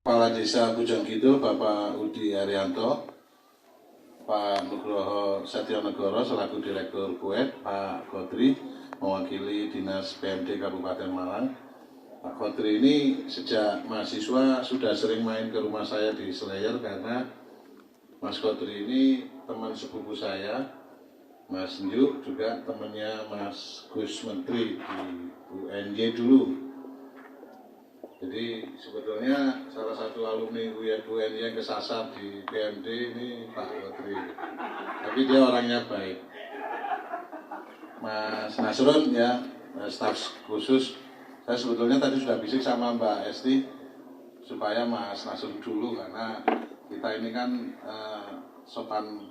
Kepala Desa Bojonggidul Bapak Udi Haryanto, Pak Nugroho Setionegoro selaku Direktur Kuet, Pak Godri mewakili Dinas PMD Kabupaten Malang. Pak Godri ini sejak mahasiswa sudah sering main ke rumah saya di Selayar karena Mas Godri ini teman sepupu saya, Mas Njuk, juga temannya Mas Gus Menteri di UNY dulu. Jadi sebetulnya salah satu alumni UNY yang kesasar di PMD ini Pak Godri. Tapi dia orangnya baik. Mas Nasrun ya, staf khusus. Saya sebetulnya tadi sudah bisik sama Mbak Esti supaya Mas Nasrun dulu karena kita ini kan sopan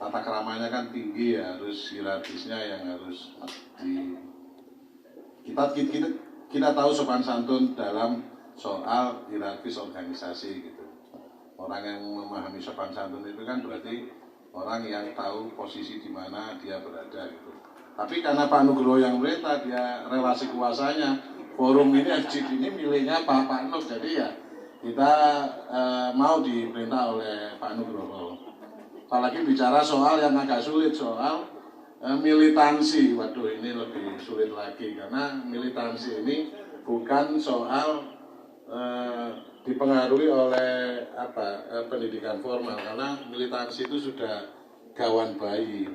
tata keramanya kan tinggi ya, harus hierarkisnya yang harus di kita tahu sopan santun dalam soal hierarkis organisasi gitu. Orang yang memahami sopan santun itu kan berarti orang yang tahu posisi di mana dia berada gitu. Tapi karena Pak Nugroho yang merintah, dia relasi kuasanya, forum ini FGD ini milihnya Pak Nuk, jadi ya kita mau diperintah oleh Pak Nugroho. Apalagi bicara soal yang agak sulit, soal militansi. Waduh, ini lebih sulit lagi karena militansi ini bukan soal dipengaruhi oleh pendidikan formal, karena militansi itu sudah gawan bayi,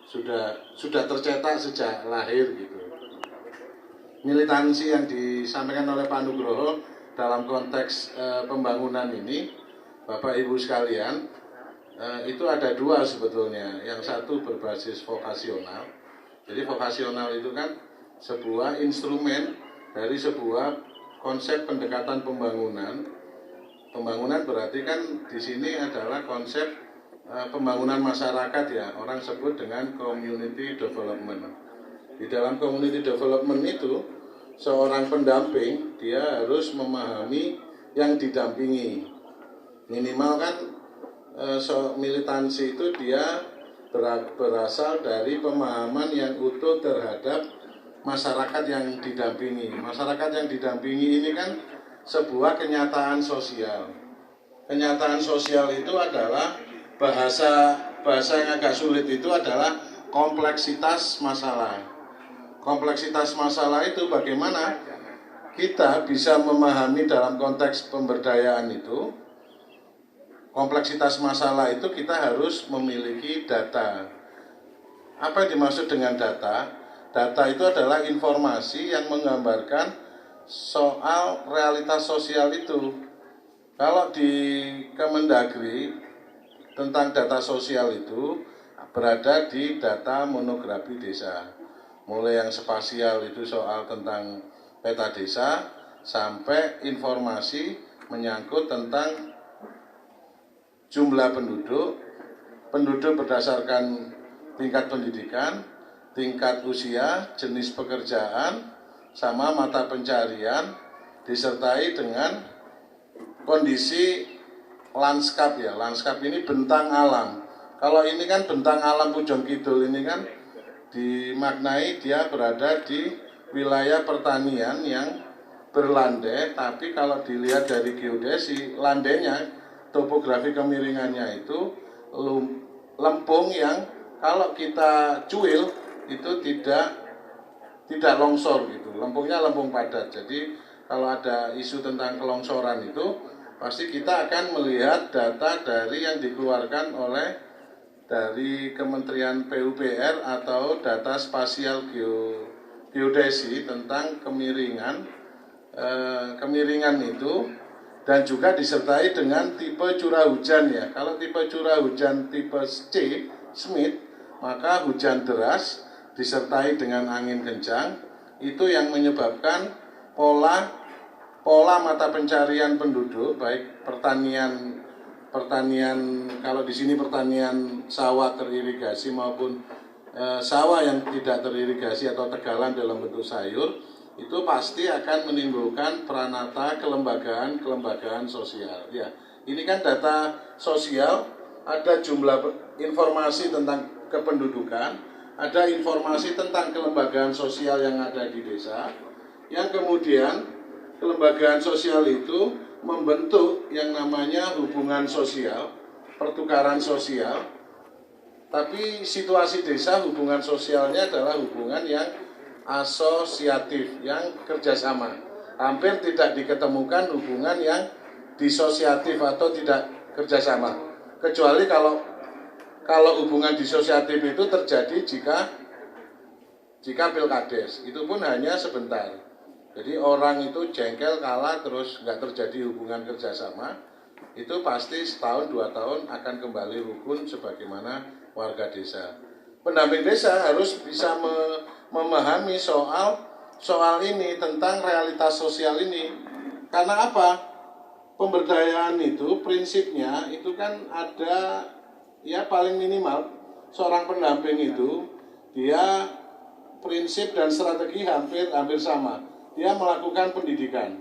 sudah tercetak sejak lahir gitu. Militansi yang disampaikan oleh Pak Nugroho dalam konteks pembangunan ini, Bapak Ibu sekalian, itu ada dua sebetulnya. Yang satu berbasis vokasional. Jadi vokasional itu kan sebuah instrumen dari sebuah konsep pendekatan pembangunan. Pembangunan berarti kan di sini adalah konsep pembangunan masyarakat ya. Orang sebut dengan community development. Di dalam community development itu seorang pendamping dia harus memahami yang didampingi. Minimal kan militansi itu dia berasal dari pemahaman yang utuh terhadap masyarakat yang didampingi. Masyarakat yang didampingi ini kan sebuah kenyataan sosial. Kenyataan sosial itu adalah bahasa yang agak sulit itu adalah kompleksitas masalah. Kompleksitas masalah itu bagaimana kita bisa memahami dalam konteks pemberdayaan itu. Kompleksitas masalah itu kita harus memiliki data. Apa yang dimaksud dengan data? Data itu adalah informasi yang menggambarkan soal realitas sosial itu. Kalau di Kemendagri tentang data sosial itu berada di data monografi desa. Mulai yang spasial itu soal tentang peta desa sampai informasi menyangkut tentang jumlah penduduk berdasarkan tingkat pendidikan, tingkat usia, jenis pekerjaan, sama mata pencarian, disertai dengan kondisi lanskap ya. Lanskap ini bentang alam. Kalau ini kan bentang alam Bojonggidul ini kan dimaknai dia berada di wilayah pertanian yang berlandai, tapi kalau dilihat dari geodesi, landainya topografi kemiringannya itu lempung yang kalau kita cuil itu tidak longsor gitu. Lempungnya lempung padat. Jadi kalau ada isu tentang kelongsoran itu pasti kita akan melihat data dari yang dikeluarkan oleh dari Kementerian PUPR atau data spasial geodesi tentang kemiringan itu. Dan juga disertai dengan tipe curah hujan ya. Kalau tipe curah hujan tipe C, Smith, maka hujan deras disertai dengan angin kencang, itu yang menyebabkan pola mata pencarian penduduk, baik pertanian kalau di sini pertanian sawah teririgasi maupun sawah yang tidak teririgasi atau tegalan dalam bentuk sayur, itu pasti akan menimbulkan peranata kelembagaan sosial. Ya, ini kan data sosial, ada jumlah informasi tentang kependudukan, ada informasi tentang kelembagaan sosial yang ada di desa, yang kemudian kelembagaan sosial itu membentuk yang namanya hubungan sosial, pertukaran sosial, tapi situasi desa hubungan sosialnya adalah hubungan yang asosiatif, yang kerjasama. Hampir tidak diketemukan hubungan yang disosiatif atau tidak kerjasama. Kecuali kalau hubungan disosiatif itu terjadi jika pilkades, itu pun hanya sebentar. Jadi orang itu jengkel kalah terus nggak terjadi hubungan kerjasama, itu pasti setahun 2 tahun akan kembali rukun sebagaimana warga desa. Pendamping desa harus bisa memahami soal ini tentang realitas sosial ini. Karena apa? Pemberdayaan itu prinsipnya itu kan ada ya paling minimal seorang pendamping itu dia prinsip dan strategi hampir sama. Dia melakukan pendidikan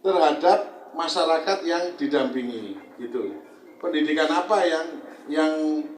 terhadap masyarakat yang didampingi gitu. Pendidikan apa yang